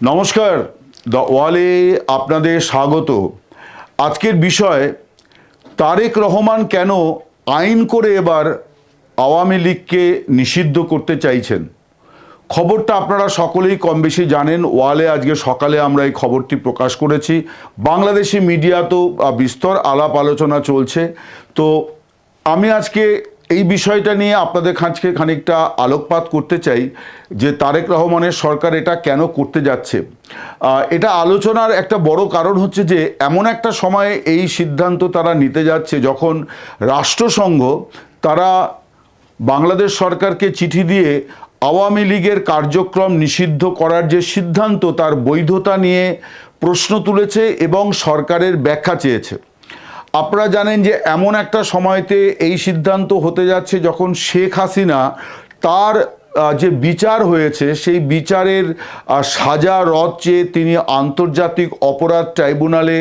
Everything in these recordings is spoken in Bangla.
নমস্কার, দ্য ওয়ালে আপনাদের স্বাগত। আজকের বিষয়, তারেক রহমান কেন আইন করে এবার আওয়ামী লীগকে নিষিদ্ধ করতে চাইছেন। খবরটা আপনারা সকলেই কম বেশি জানেন। ওয়ালে আজকে সকালে আমরা এই খবরটি প্রকাশ করেছি। বাংলাদেশি মিডিয়াতেও বিস্তর আলাপ আলোচনা চলছে। তো আমি আজকে এই বিষয়টা নিয়ে আপনাদের কাছে খানিকটা আলোকপাত করতে চাই যে তারেক রহমানের সরকার এটা কেন করতে যাচ্ছে। এটা আলোচনার একটা বড় কারণ হচ্ছে যে এমন একটা সময়ে এই সিদ্ধান্ত তারা নিতে যাচ্ছে যখন রাষ্ট্রসংঘ তারা বাংলাদেশ সরকারকে চিঠি দিয়ে আওয়ামী লীগের কার্যক্রম নিষিদ্ধ করার যে সিদ্ধান্ত তার বৈধতা নিয়ে প্রশ্ন তুলেছে এবং সরকারের ব্যাখ্যা চেয়েছে। আপনারা জানেন যে এমন একটা সময়তে এই সিদ্ধান্ত হতে যাচ্ছে যখন শেখ হাসিনা তার যে বিচার হয়েছে সেই বিচারের সাজা রদ চেয়ে তিনি আন্তর্জাতিক অপরাধ ট্রাইব্যুনালে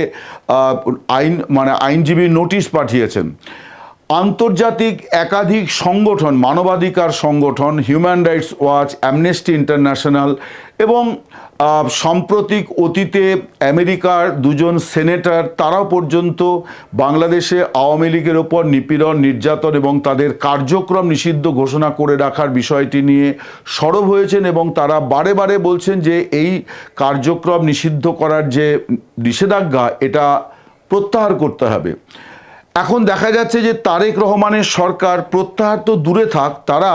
আইনজীবী নোটিশ পাঠিয়েছেন। আন্তর্জাতিক একাধিক সংগঠন, মানবাধিকার সংগঠন, human rights watch, amnesty international এবং সাম্প্রতিক অতীতে আমেরিকার দুজন সেনেটর তারাও পর্যন্ত বাংলাদেশে আওয়ামী লীগের ওপর নিপীড়ন, নির্যাতন এবং তাদের কার্যক্রম নিষিদ্ধ ঘোষণা করে রাখার বিষয়টি নিয়ে সরব হয়েছেন এবং তারা বারে বারে বলছেন যে এই কার্যক্রম নিষিদ্ধ করার যে নিষেধাজ্ঞা এটা প্রত্যাহার করতে হবে। এখন দেখা যাচ্ছে যে তারেক রহমানের সরকার প্রত্যাহার তো দূরে থাক, তারা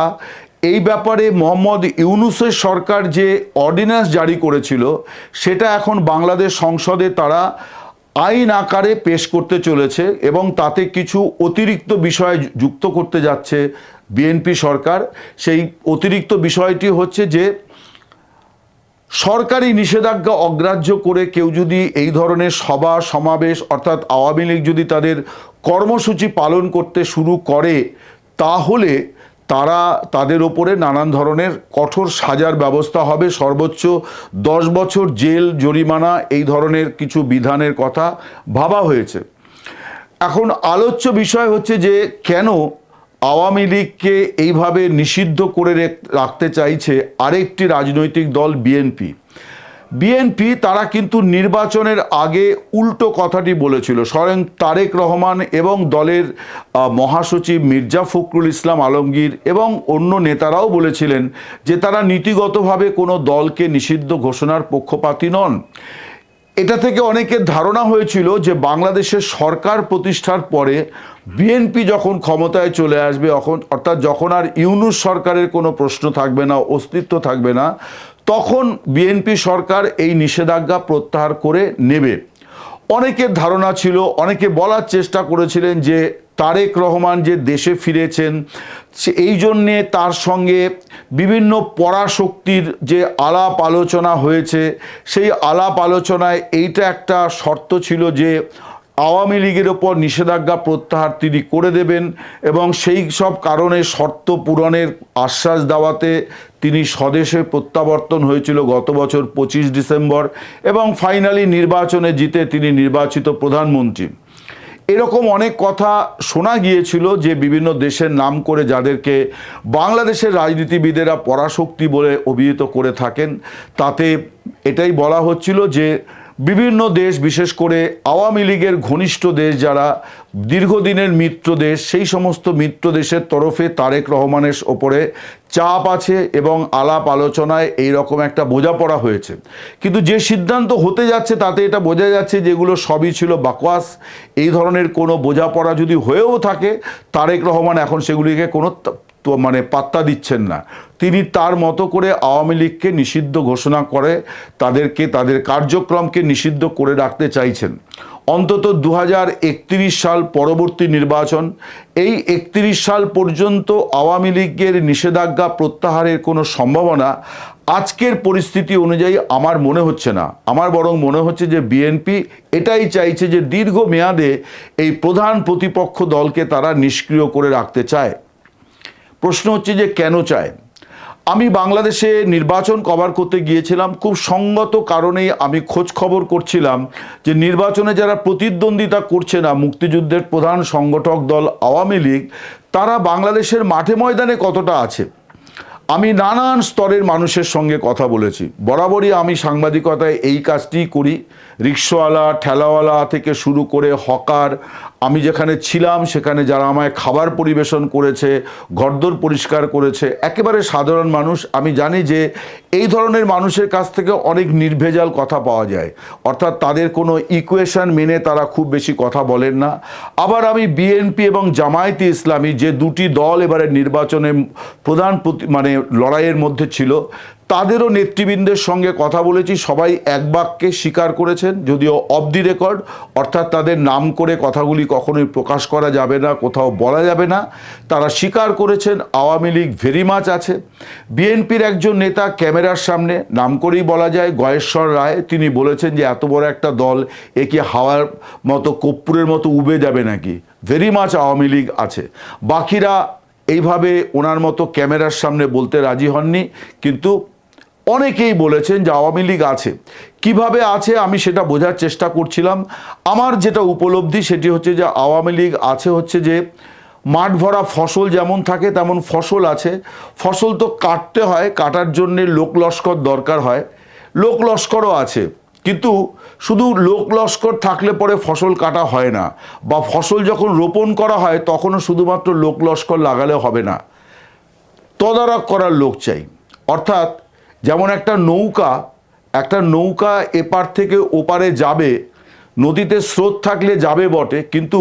এই ব্যাপারে মোহাম্মদ ইউনূসের সরকার যে অর্ডিন্যান্স জারি করেছিল সেটা এখন বাংলাদেশ সংসদে তারা আইন আকারে পেশ করতে চলেছে এবং তাতে কিছু অতিরিক্ত বিষয় যুক্ত করতে যাচ্ছে বিএনপি সরকার। সেই অতিরিক্ত বিষয়টি হচ্ছে যে সরকারি নিষেধাজ্ঞা অগ্রাহ্য করে কেউ যদি এই ধরনের সভা সমাবেশ অর্থাৎ আওয়ামী লীগ যদি তাদের কর্মসূচি পালন করতে শুরু করে তাহলে তাদের ওপরে নানান ধরনের কঠোর সাজার ব্যবস্থা হবে, সর্বোচ্চ 10 বছর জেল, জরিমানা এই ধরনের কিছু বিধানের কথা ভাবা হয়েছে। এখন আলোচ্য বিষয় হচ্ছে যে কেন আওয়ামী লীগকে এইভাবে নিষিদ্ধ করে রাখতে চাইছে আরেকটি রাজনৈতিক দল বিএনপি। তারা কিন্তু নির্বাচনের আগে উল্টো কথাটি বলেছিল। স্বয়ং তারেক রহমান এবং দলের মহাসচিব মির্জা ফখরুল ইসলাম আলমগীর এবং অন্য নেতারাও বলেছিলেন যে তারা নীতিগতভাবে কোনো দলকে নিষিদ্ধ ঘোষণার পক্ষপাতী নন। এটা থেকে অনেকের ধারণা হয়েছিল যে বাংলাদেশের সরকার প্রতিষ্ঠার পরে বিএনপি যখন ক্ষমতায় চলে আসবে অর্থাৎ যখন আর ইউনূস সরকারের কোনো প্রশ্ন থাকবে না, অস্তিত্ব থাকবে না, তখন বিএনপি সরকার এই নিষেধাজ্ঞা প্রত্যাহার করে নেবে। অনেকের ধারণা ছিল, অনেকে বলার চেষ্টা করেছিলেন যে তারেক রহমান যে দেশে ফিরেছেন এই জন্যে তার সঙ্গে বিভিন্ন পরাশক্তির যে আলাপ আলোচনা হয়েছে সেই আলাপ আলোচনায় এইটা একটা শর্ত ছিল যে আওয়ামী লীগের ওপর নিষেধাজ্ঞা প্রত্যাহার তিনি করে দেবেন এবং সেই সব কারণে শর্ত পূরণের আশ্বাস দেওয়াতে তিনি স্বদেশে প্রত্যাবর্তন হয়েছিল গত বছর 25 ডিসেম্বর এবং ফাইনালি নির্বাচনে জিতে তিনি নির্বাচিত প্রধানমন্ত্রী। এরকম অনেক কথা শোনা গিয়েছিল যে বিভিন্ন দেশের নাম করে যাদেরকে বাংলাদেশের রাজনীতিবিদেরা পরাশক্তি বলে অভিহিত করে থাকেন, তাতে এটাই বলা হচ্ছিল যে বিভিন্ন দেশ, বিশেষ করে আওয়ামী লীগের ঘনিষ্ঠ দেশ যারা দীর্ঘদিনের মিত্র দেশ, সেই সমস্ত মিত্র দেশের তরফে তারেক রহমানের ওপরে চাপ আছে এবং আলাপ আলোচনায় এই রকম একটা বোঝাপড়া হয়েছে। কিন্তু যে সিদ্ধান্ত হতে যাচ্ছে তাতে এটা বোঝা যাচ্ছে যেগুলো সবই ছিল বাকওয়াস। এই ধরনের কোনো বোঝাপড়া যদি হয়েও থাকে তারেক রহমান এখন সেগুলিকে কোনো পাত্তা দিচ্ছেন না। তিনি তার মতো করে আওয়ামী লীগকে নিষিদ্ধ ঘোষণা করে তাদের কার্যক্রমকে নিষিদ্ধ করে রাখতে চাইছেন। অন্তত 2031 সাল পরবর্তী নির্বাচন, এই 31 সাল পর্যন্ত আওয়ামী লীগের নিষেধাজ্ঞা প্রত্যাহারের কোনো সম্ভাবনা আজকের পরিস্থিতি অনুযায়ী আমার মনে হচ্ছে না। আমার বরং মনে হচ্ছে যে বিএনপি এটাই চাইছে যে দীর্ঘমেয়াদে এই প্রধান প্রতিপক্ষ দলকে তারা নিষ্ক্রিয় করে রাখতে চায়। প্রশ্ন হচ্ছে যে কেন চায়। আমি বাংলাদেশে নির্বাচন কভার করতে গিয়েছিলাম, খুব সঙ্গত কারণেই আমি খোঁজ খবর করছিলাম যে নির্বাচনে যারা প্রতিদ্বন্দ্বিতা করছে না, মুক্তিযুদ্ধের প্রধান সংগঠক দল আওয়ামী লীগ, তারা বাংলাদেশের মাঠে ময়দানে কতটা আছে। আমি নানান স্তরের মানুষের সঙ্গে কথা বলেছি। বরাবরই আমি সাংবাদিকতায় এই কাজটি করি। রিক্সাওয়ালা, ঠেলাওয়ালা থেকে শুরু করে হকার, আমি যেখানে ছিলাম সেখানে যারা আমায় খাবার পরিবেশন করেছে, ঘরদোর পরিষ্কার করেছে, একেবারে সাধারণ মানুষ। আমি জানি যে এই ধরনের মানুষের কাছ থেকে অনেক নির্ভেজাল কথা পাওয়া যায়, অর্থাৎ তাদের কোনো ইকুয়েশন মেনে তারা খুব বেশি কথা বলেন না। আবার আমি বিএনপি এবং জামায়াতে ইসলামী, যে দুটি দল এবারে নির্বাচনে প্রধান লড়াইয়ের মধ্যে ছিল, তাদেরও নেতৃবৃন্দের সঙ্গে কথা বলেছি। সবাই এক বাক্যে স্বীকার করেছেন, যদিও অফ দি রেকর্ড, অর্থাৎ তাদের নাম করে কথাগুলি কখনোই প্রকাশ করা যাবে না, কোথাও বলা যাবে না। তারা স্বীকার করেছেন আওয়ামী লীগ ভেরি মাচ আছে। বিএনপির একজন নেতা ক্যামেরার সামনে, নাম করেই বলা যায়, গয়েশ্বর রায়, তিনি বলেছেন যে এত বড় একটা দল এ কি হাওয়ার মতো, কর্পূরের মতো উবে যাবে নাকি? ভেরি মাচ আওয়ামী লীগ আছে। বাকিরা এইভাবে ওনার মতো ক্যামেরার সামনে বলতে রাজি হননি, কিন্তু অনেকেই বলেছেন যে আওয়ামী লীগ আছে। কিভাবে আছে আমি সেটা বোঝার চেষ্টা করছিলাম। আমার যেটা উপলব্ধি সেটি হচ্ছে যে আওয়ামী লীগ আছে হচ্ছে যে মাঠ ভরা ফসল যেমন থাকে তেমন ফসল আছে। ফসল তো কাটতে হয়, কাটার জন্যে লোক লস্কর দরকার হয়, লোক লস্করও আছে। কিন্তু শুধু লোক লস্কর থাকলে পরে ফসল কাটা হয় না, বা ফসল যখন রোপণ করা হয় তখনও শুধুমাত্র লোক লস্কর লাগালে হবে না, তদারক করার লোক চাই। অর্থাৎ যেমন একটা নৌকা এপার থেকে ওপারে যাবে, নদীতে স্রোত থাকলে যাবে বটে, কিন্তু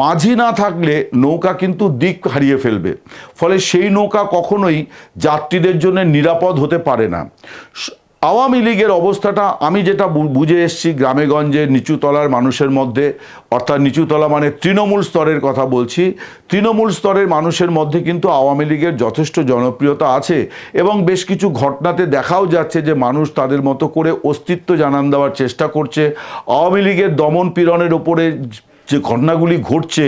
মাঝি না থাকলে নৌকা কিন্তু দিক হারিয়ে ফেলবে। ফলে সেই নৌকা কখনোই যাত্রীদের জন্য নিরাপদ হতে পারে না। আওয়ামী লীগের অবস্থাটা আমি যেটা বুঝে এসেছি গ্রামেগঞ্জে নিচুতলার মানুষের মধ্যে, অর্থাৎ নিচুতলা মানে তৃণমূল স্তরের কথা বলছি, তৃণমূল স্তরের মানুষের মধ্যে কিন্তু আওয়ামী লীগের যথেষ্ট জনপ্রিয়তা আছে, এবং বেশ কিছু ঘটনাতে দেখাও যাচ্ছে যে মানুষ তাদের মতো করে অস্তিত্ব জানান দেওয়ার চেষ্টা করছে। আওয়ামী লীগের দমন পীড়নের ওপরে যে ঘটনাগুলি ঘটছে,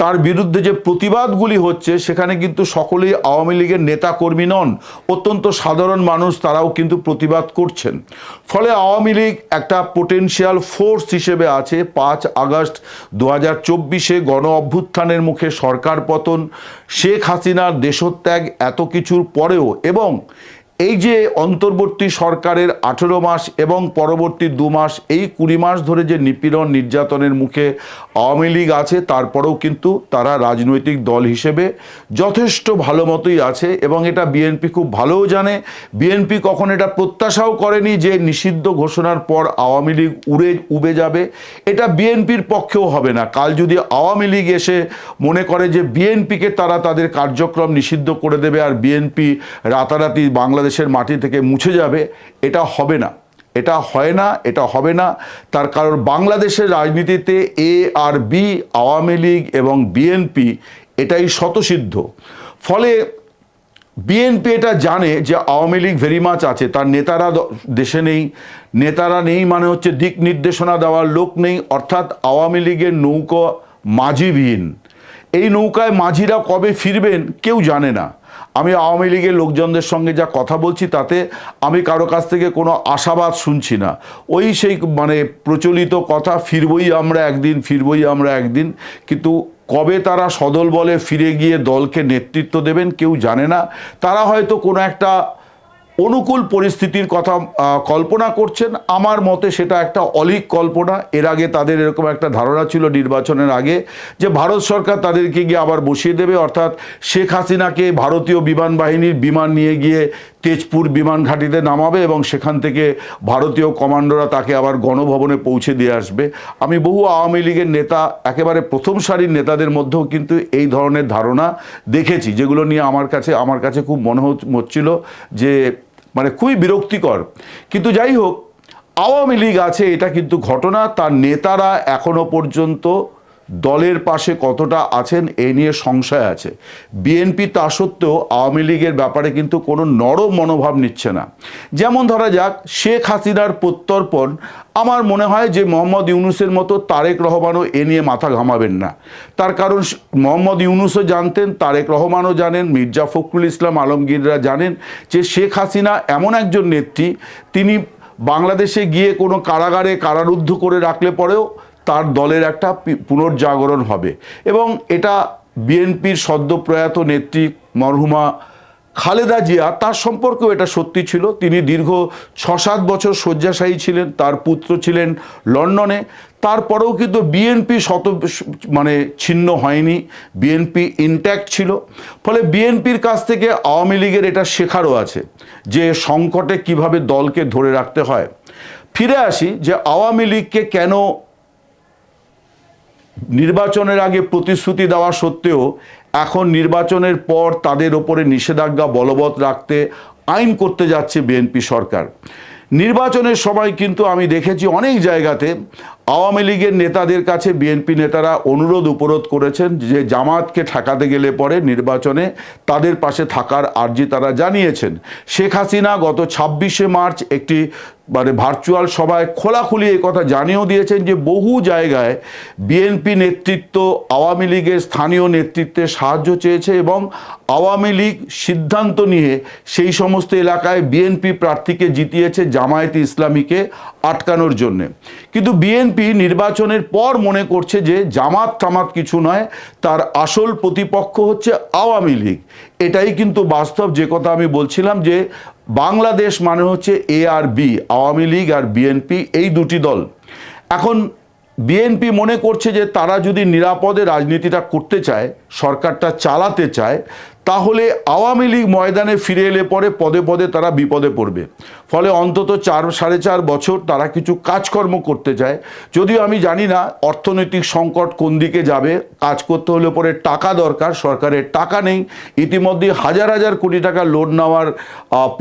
তার বিরুদ্ধে যে প্রতিবাদগুলি হচ্ছে, সেখানে কিন্তু সকলেই আওয়ামী লীগের নেতা কর্মী নন, অত্যন্ত সাধারণ মানুষ, তারাও কিন্তু প্রতিবাদ করছেন। ফলে আওয়ামী লীগ একটা পোটেনশিয়াল ফোর্স হিসেবে আছে। 5 আগস্ট 2024-এ গণ অভ্যুত্থানের মুখে সরকার পতন, শেখ হাসিনার দেশত্যাগ, এত কিছুর পরেও, এবং এই যে অন্তর্বর্তী সরকারের 18 মাস এবং পরবর্তী 2 মাস, এই 20 মাস ধরে যে নিপীড়ন নির্যাতনের মুখে আওয়ামী লীগ আছে, তারপরেও কিন্তু তারা রাজনৈতিক দল হিসেবে যথেষ্ট ভালো মতোই আছে, এবং এটা বিএনপি খুব ভালোও জানে। বিএনপি কখন এটা প্রত্যাশাও করেনি যে নিষিদ্ধ ঘোষণার পর আওয়ামী লীগ উবে যাবে। এটা বিএনপির পক্ষেও হবে না। কাল যদি আওয়ামী লীগ এসে মনে করে যে বিএনপিকে তারা তাদের কার্যক্রম নিষিদ্ধ করে দেবে আর বিএনপি রাতারাতি বাংলাদেশের মাটি থেকে মুছে যাবে, এটা হবে না, এটা হয় না, এটা হবে না। তার কারণ বাংলাদেশের রাজনীতিতে এ আর বি, আওয়ামী লীগ এবং বিএনপি, এটাই স্বতঃসিদ্ধ। ফলে বিএনপি এটা জানে যে আওয়ামী লীগ ভেরি মাচ আছে, তার নেতারা দেশে নেই, নেতারা নেই মানে হচ্ছে দিক নির্দেশনা দেওয়ার লোক নেই, অর্থাৎ আওয়ামী লীগের নৌকা মাঝিবিহীন। এই নৌকায় মাঝিরা কবে ফিরবেন কেউ জানে না। আমি আওয়ামী লীগের লোকজনদের সঙ্গে যা কথা বলছি, তাতে আমি কারো কাছ থেকে কোনো আশাবাদ শুনছি না। ওই সেই প্রচলিত কথা, ফিরবই আমরা একদিন, ফিরবই আমরা একদিন, কিন্তু কবে তারা সদল বলে ফিরে গিয়ে দলকে নেতৃত্ব দেবেন কেউ জানে না। তারা হয়তো কোনো একটা অনুকূল পরিস্থিতির কথা কল্পনা করছেন। আমার মতে সেটা একটা অলীক কল্পনা। এর আগে তাদের এরকম একটা ধারণা ছিল নির্বাচনের আগে, যে ভারত সরকার তাদেরকে গিয়ে আবার বসিয়ে দেবে, অর্থাৎ শেখ হাসিনাকে ভারতীয় বিমান বাহিনীর বিমান নিয়ে গিয়ে তেজপুর বিমান ঘাঁটিতে নামাবে এবং সেখান থেকে ভারতীয় কমান্ডোরা তাকে আবার গণভবনে পৌঁছে দিয়ে আসবে। আমি বহু আওয়ামী লীগের নেতা, একেবারে প্রথম সারির নেতাদের মধ্যেও কিন্তু এই ধরনের ধারণা দেখেছি, যেগুলো নিয়ে আমার কাছে খুব মনে হচ্ছিল যে খুবই বিরক্তিকর। কিন্তু যাই হোক, আওয়ামী লীগ আছে এটা কিন্তু ঘটনা। তার নেতারা এখনো পর্যন্ত দলের পাশে কতটা আছেন এই নিয়ে সংশয় আছে। বিএনপি তা সত্ত্বেও আওয়ামী লীগের ব্যাপারে কিন্তু কোনো নরম মনোভাব নিচ্ছে না। যেমন ধরা যাক, শেখ হাসিনার প্রত্যর্পণ, আমার মনে হয় যে মোহাম্মদ ইউনূসের মতো তারেক রহমানও এ নিয়ে মাথা ঘামাবেন না। তার কারণ মোহাম্মদ ইউনূসও জানতেন, তারেক রহমানও জানেন, মির্জা ফখরুল ইসলাম আলমগীররা জানেন যে শেখ হাসিনা এমন একজন নেত্রী, তিনি বাংলাদেশে গিয়ে কোনো কারাগারে কারারুদ্ধ করে রাখলে পরেও তার দলের একটা পুনর্জাগরণ হবে। এবং এটা বিএনপির সদ্য প্রয়াত নেত্রী মরহুমা খালেদা জিয়া, তার সম্পর্কেও এটা সত্যি ছিল। তিনি দীর্ঘ 6-7 বছর শয্যাশায়ী ছিলেন, তার পুত্র ছিলেন লন্ডনে। তারপরেও কিন্তু বিএনপি ছিন্ন হয়নি, বিএনপি ইনট্যাক্ট ছিল। ফলে বিএনপির কাছ থেকে আওয়ামী লীগের এটা শেখারও আছে যে সংকটে কিভাবে দলকে ধরে রাখতে হয়। ফিরে আসি যে আওয়ামী লীগকে কেন নির্বাচনের আগে প্রতিশ্রুতি দেওয়া সত্ত্বেও এখন নির্বাচনের পর তাদের ওপরে নিষেধাজ্ঞা বলবৎ রাখতে আইন করতে যাচ্ছে বিএনপি সরকার। নির্বাচনের সময় কিন্তু আমি দেখেছি অনেক জায়গাতে আওয়ামী লীগের নেতাদের কাছে বিএনপি নেতারা অনুরোধ উপরোধ করেছেন যে জামাতকে ঠেকাতে গেলে পরে নির্বাচনে তাদের পাশে থাকার আর্জি তারা জানিয়েছেন। শেখ হাসিনা গত 26শে মার্চ একটি ভার্চুয়াল সভায় খোলাখুলি এই কথা জানিয়েও দিয়েছেন যে বহু জায়গায় বিএনপি নেতৃত্ব আওয়ামী লীগের স্থানীয় নেতৃত্বের সাহায্য চেয়েছে এবং আওয়ামী লীগ সিদ্ধান্ত নিয়ে সেই সমস্ত এলাকায় বিএনপি প্রার্থীকে জিতিয়েছে জামায়াতে ইসলামীকে আটকানোর জন্যে। কিন্তু বিএনপি নির্বাচনের পর মনে করছে যে জামাত টামাত কিছু নয়, তার আসল প্রতিপক্ষ হচ্ছে আওয়ামী লীগ। এটাই কিন্তু বাস্তব, যে কথা আমি বলছিলাম যে বাংলাদেশ মানে হচ্ছে এ আর বি, আওয়ামী লীগ আর বিএনপি, এই দুটি দল। এখন বিএনপি মনে করছে যে তারা যদি নিরাপদে রাজনীতিটা করতে চায়, সরকারটা চালাতে চায়, তাহলে আওয়ামী লীগ ময়দানে ফিরে এলে পরে পদে পদে তারা বিপদে পড়বে। ফলে অন্তত 4-4.5 বছর তারা কিছু কাজকর্ম করতে চায়। যদিও আমি জানি না অর্থনৈতিক সংকট কোন দিকে যাবে, কাজ করতে হলে পরে টাকা দরকার, সরকারের টাকা নেই। ইতিমধ্যে হাজার হাজার কোটি টাকা লোন নেওয়ার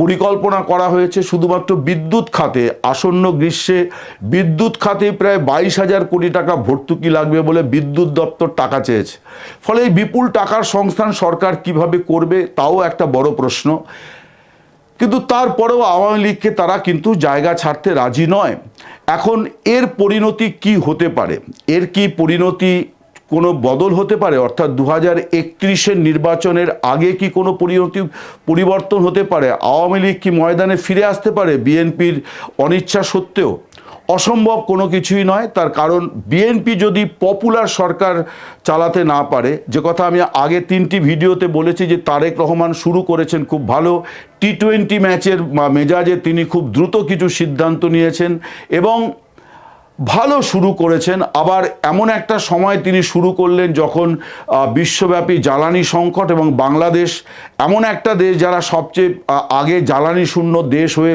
পরিকল্পনা করা হয়েছে শুধুমাত্র বিদ্যুৎ খাতে। আসন্ন গ্রীষ্মে বিদ্যুৎ খাতে প্রায় 22,000 কোটি টাকা ভর্তুকি লাগবে বলে বিদ্যুৎ দপ্তর টাকা চেয়েছে। ফলে এই বিপুল টাকার সংস্থান সরকার কিভাবে করবে তাও একটা বড় প্রশ্ন। কিন্তু তারপরেও আওয়ামী লীগকে তারা কিন্তু জায়গা ছাড়তে রাজি নয়। এখন এর পরিণতি কি হতে পারে? এর কি পরিণতি কোনো বদল হতে পারে? অর্থাৎ 2031-এর নির্বাচনের আগে কি কোনো পরিবর্তন হতে পারে? আওয়ামী লীগ কি ময়দানে ফিরে আসতে পারে বিএনপির অনিচ্ছা সত্ত্বেও? অসম্ভব কোনো কিছুই নয়। তার কারণ বিএনপি যদি পপুলার সরকার চালাতে না পারে, যে কথা আমি আগে 3টি ভিডিওতে বলেছি যে তারেক রহমান শুরু করেছেন খুব ভালো T20 ম্যাচের মেজাজে, তিনি খুব দ্রুত কিছু সিদ্ধান্ত নিয়েছেন এবং ভালো শুরু করেছেন। আবার এমন একটা সময় তিনি শুরু করলেন যখন বিশ্বব্যাপী জ্বালানি সংকট এবং বাংলাদেশ এমন একটা দেশ যারা সবচেয়ে আগে জ্বালানি শূন্য দেশ হয়ে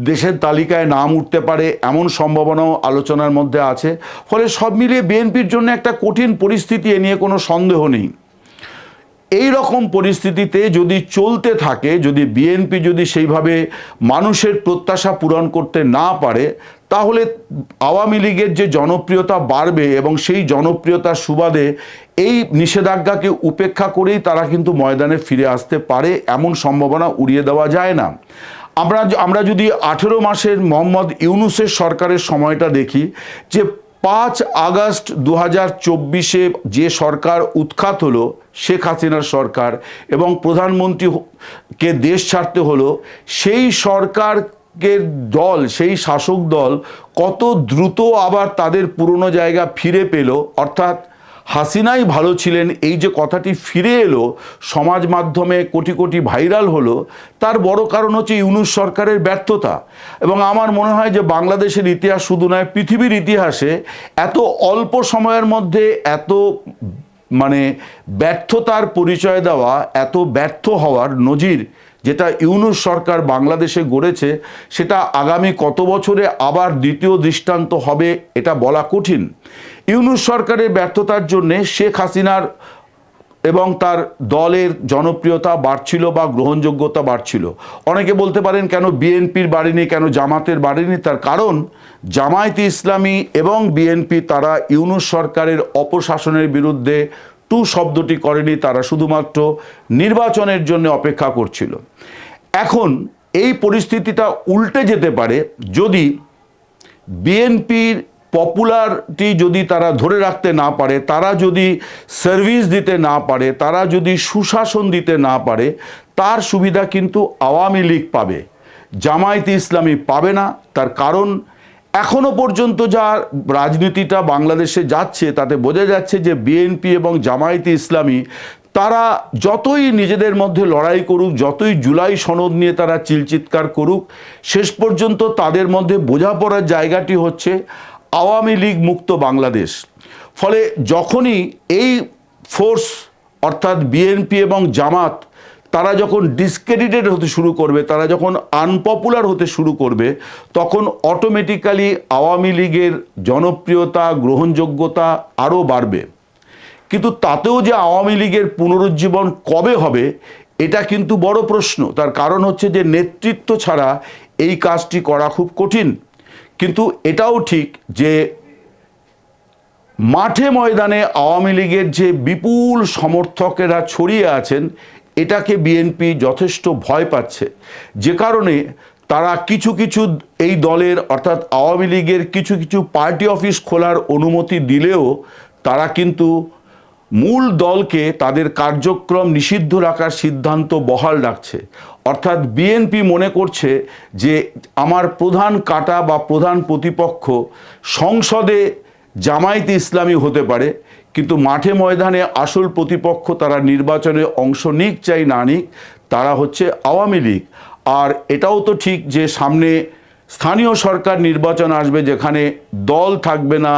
দেশের তালিকায় নাম উঠতে পারে এমন সম্ভাবনাও আলোচনার মধ্যে আছে। ফলে সব মিলিয়ে বিএনপির জন্য একটা কঠিন পরিস্থিতি, এ নিয়ে কোনো সন্দেহ নেই। এই রকম পরিস্থিতিতে যদি চলতে থাকে, যদি বিএনপি যদি সেইভাবে মানুষের প্রত্যাশা পূরণ করতে না পারে, তাহলে আওয়ামী লীগের যে জনপ্রিয়তা বাড়বে এবং সেই জনপ্রিয়তার সুবাদে এই নিষেধাজ্ঞাকে উপেক্ষা করেই তারা কিন্তু ময়দানে ফিরে আসতে পারে, এমন সম্ভাবনা উড়িয়ে দেওয়া যায় না। আমরা যদি 18 মাসের মোহাম্মদ ইউনূসের সরকারের সময়টা দেখি, যে 5 আগস্ট 2024-এ যে সরকার উৎখাত হলো, শেখ হাসিনার সরকার, এবং প্রধানমন্ত্রীকে দেশ ছাড়তে হলো, সেই সরকারের দল, সেই শাসক দল কত দ্রুত আবার তাদের পুরনো জায়গা ফিরে পেল। অর্থাৎ হাসিনাই ভালো ছিলেন, এই যে কথাটি ফিরে এলো, সমাজ মাধ্যমে কোটি কোটি ভাইরাল হলো, তার বড় কারণ হচ্ছে ইউনূস সরকারের ব্যর্থতা। এবং আমার মনে হয় যে বাংলাদেশের ইতিহাস শুধু নয়, পৃথিবীর ইতিহাসে এত অল্প সময়ের মধ্যে এত ব্যর্থতার পরিচয় দেওয়া, এত ব্যর্থ হওয়ার নজির যেটা ইউনূস সরকার বাংলাদেশে গড়েছে, সেটা আগামী কত বছরে আবার দ্বিতীয় দৃষ্টান্ত হবে এটা বলা কঠিন। ইউনূস সরকারের ব্যর্থতার জন্যে শেখ হাসিনার এবং তার দলের জনপ্রিয়তা বাড়ছিল বা গ্রহণযোগ্যতা বাড়ছিল। অনেকে বলতে পারেন কেন বিএনপির বাড়েনি, কেন জামাতের বাড়েনি? তার কারণ জামায়াতে ইসলামী এবং বিএনপি তারা ইউনূস সরকারের অপশাসনের বিরুদ্ধে টু শব্দটি করেনি, তারা শুধুমাত্র নির্বাচনের জন্য অপেক্ষা করছিল। এখন এই পরিস্থিতিটা উল্টে যেতে পারে যদি বিএনপির পপুলারিটি যদি তারা ধরে রাখতে না পারে, তারা যদি সার্ভিস দিতে না পারে, তারা যদি সুশাসন দিতে না পারে, তার সুবিধা কিন্তু আওয়ামী লীগ পাবে, জামায়াতে ইসলামী পাবে না। তার কারণ এখনো পর্যন্ত যা রাজনীতিটা বাংলাদেশে যাচ্ছে তাতে বোঝা যাচ্ছে যে বিএনপি এবং জামায়াতে ইসলামী তারা যতই নিজেদের মধ্যে লড়াই করুক, যতই জুলাই সনদ নিয়ে তারা চিলচিৎকার করুক, শেষ পর্যন্ত তাদের মধ্যে বোঝাপড়ার জায়গাটি হচ্ছে আওয়ামী লীগ মুক্ত বাংলাদেশ। ফলে যখনই এই ফোর্স অর্থাৎ বিএনপি এবং জামাত তারা যখন ডিসক্রেডিটেড হতে শুরু করবে, তারা যখন আনপপুলার হতে শুরু করবে, তখন অটোমেটিক্যালি আওয়ামী লীগের জনপ্রিয়তা, গ্রহণযোগ্যতা আরও বাড়বে। কিন্তু তাতেও যে আওয়ামী লীগের পুনরুজ্জীবন কবে হবে এটা কিন্তু বড় প্রশ্ন। তার কারণ হচ্ছে যে নেতৃত্ব ছাড়া এই কাজটি করা খুব কঠিন। কিন্তু এটাও ঠিক যে মাঠে ময়দানে আওয়ামী লীগের যে বিপুল সমর্থকেরা ছড়িয়ে আছেন, এটাকে বিএনপি যথেষ্ট ভয় পাচ্ছে, যে কারণে তারা কিছু কিছু এই দলের অর্থাৎ আওয়ামী লীগের কিছু কিছু পার্টি অফিস খোলার অনুমতি দিলেও তারা কিন্তু মূল দলকে তাদের কার্যক্রম নিষিদ্ধ রাখার সিদ্ধান্ত বহাল রাখছে। অর্থাৎ বিএনপি মনে করছে যে আমার প্রধান কাঁটা বা প্রধান প্রতিপক্ষ সংসদে জামায়াতে ইসলামী হতে পারে, কিন্তু মাঠে ময়দানে আসল প্রতিপক্ষ তারা নির্বাচনে অংশ নিক চাই না নিক, তারা হচ্ছে আওয়ামী লীগ। আর এটাও তো ঠিক যে সামনে স্থানীয় সরকার নির্বাচন আসবে, যেখানে দল থাকবে না,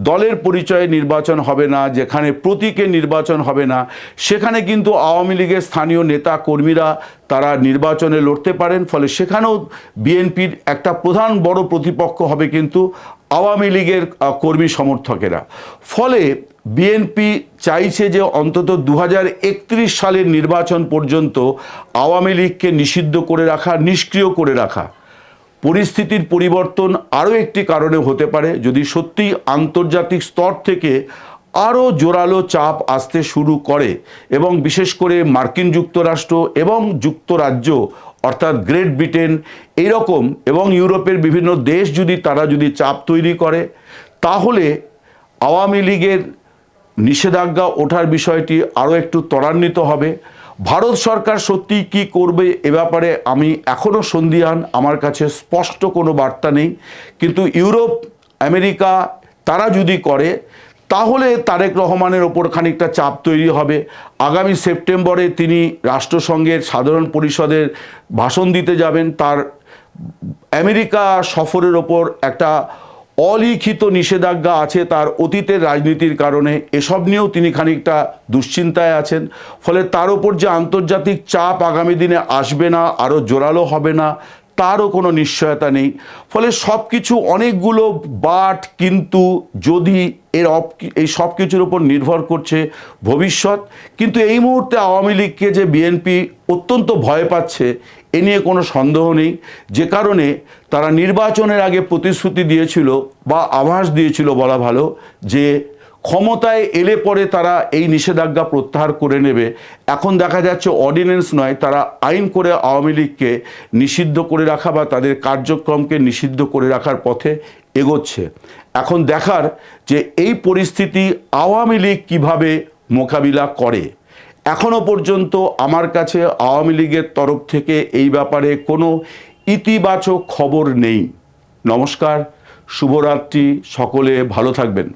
দলের পরিচয়ে নির্বাচন হবে না, যেখানে প্রতীকে নির্বাচন হবে না, সেখানে কিন্তু আওয়ামী লীগের স্থানীয় নেতা কর্মীরা তারা নির্বাচনে লড়তে পারেন। ফলে সেখানেও বিএনপির একটা প্রধান বড় প্রতিপক্ষ হবে কিন্তু আওয়ামী লীগের কর্মী সমর্থকেরা। ফলে বিএনপি চাইছে যে অন্তত 2031 সালের নির্বাচন পর্যন্ত আওয়ামী লীগকে নিষিদ্ধ করে রাখা, নিষ্ক্রিয় করে রাখা। পরিস্থিতির পরিবর্তন আরও একটি কারণে হতে পারে, যদি সত্যিই আন্তর্জাতিক স্তর থেকে আরও জোরালো চাপ আসতে শুরু করে এবং বিশেষ করে মার্কিন যুক্তরাষ্ট্র এবং যুক্তরাজ্য অর্থাৎ গ্রেট ব্রিটেন এইরকম এবং ইউরোপের বিভিন্ন দেশ তারা যদি চাপ তৈরি করে, তাহলে আওয়ামী লীগের নিষেধাজ্ঞা ওঠার বিষয়টি আরও একটু ত্বরান্বিত হবে। ভারত সরকার সত্যি কি করবে এ ব্যাপারে আমি এখনও সন্দিহান, আমার কাছে স্পষ্ট কোনো বার্তা নেই। কিন্তু ইউরোপ, আমেরিকা তারা যদি করে, তাহলে তারেক রহমানের ওপর খানিকটা চাপ তৈরি হবে। আগামী সেপ্টেম্বরে তিনি রাষ্ট্রসংঘের সাধারণ পরিষদের ভাষণ দিতে যাবেন। তার আমেরিকা সফরের ওপর একটা অলিখিত নিষেধাজ্ঞা আছে তার অতীতের রাজনীতির কারণে, এসব নিয়েও তিনি খানিকটা দুশ্চিন্তায় আছেন। ফলে তার ওপর যে আন্তর্জাতিক চাপ আগামী দিনে আসবে না, আরও জোরালো হবে না, তারও কোনো নিশ্চয়তা নেই। ফলে সব কিছু অনেকগুলো বাট, কিন্তু যদি এই সব কিছুর উপর নির্ভর করছে ভবিষ্যৎ। কিন্তু এই মুহূর্তে আওয়ামী লীগকে যে বিএনপি অত্যন্ত ভয় পাচ্ছে এ নিয়ে কোনো সন্দেহ নেই, যে কারণে তারা নির্বাচনের আগে প্রতিশ্রুতি দিয়েছিল বা আভাস দিয়েছিল বলা ভালো, যে ক্ষমতায় এলে পরে তারা এই নিষেধাজ্ঞা প্রত্যাহার করে নেবে। এখন দেখা যাচ্ছে অর্ডিন্যান্স নয়, তারা আইন করে আওয়ামী লীগকে নিষিদ্ধ করে রাখা বা তাদের কার্যক্রমকে নিষিদ্ধ করে রাখার পথে এগোচ্ছে। এখন দেখার যে এই পরিস্থিতি আওয়ামী লীগ কীভাবে মোকাবিলা করে। এখনও পর্যন্ত আমার কাছে আওয়ামী লীগের তরফ থেকে এই ব্যাপারে কোনো ইতিবাচক খবর নেই। নমস্কার, শুভরাত্রি, সকলে ভালো থাকবেন।